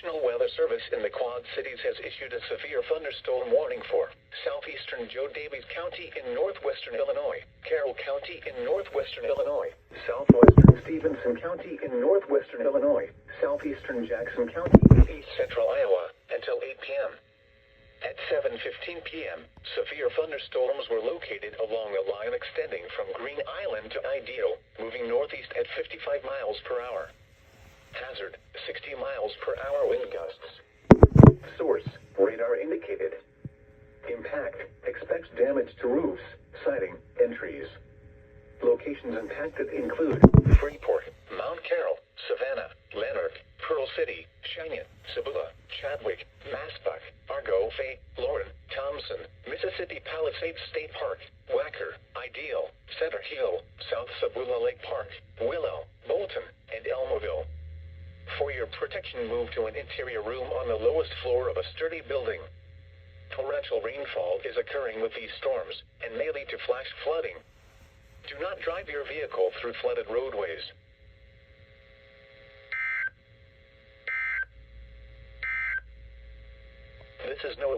National Weather Service in the Quad Cities has issued a severe thunderstorm warning for southeastern Joe Davies County in northwestern Illinois, Carroll County in northwestern Illinois, southwestern Stevenson County in northwestern Illinois, southeastern Jackson County in east central Iowa, until 8 p.m. At 7:15 p.m., severe thunderstorms were located along a line extending from Green Island to Ideal, moving northeast at 55 miles per hour. Hazard, 60 miles per hour wind gusts. Source, radar indicated. Impact, expects damage to roofs, siding, and trees. Locations impacted include Freeport, Mount Carroll, Savannah, Lanark, Pearl City, Cheyenne, Cibola, Chadwick, Massbuck, Argo, Fay, Lauren, Thompson, Mississippi Palisades State Park, Wacker, Ideal, Cedar Hill, South Cibola Lake Park, Willow, Bolton, and Elmville. For your protection, move to an interior room on the lowest floor of a sturdy building. Torrential rainfall is occurring with these storms and may lead to flash flooding. Do not drive your vehicle through flooded roadways. This is no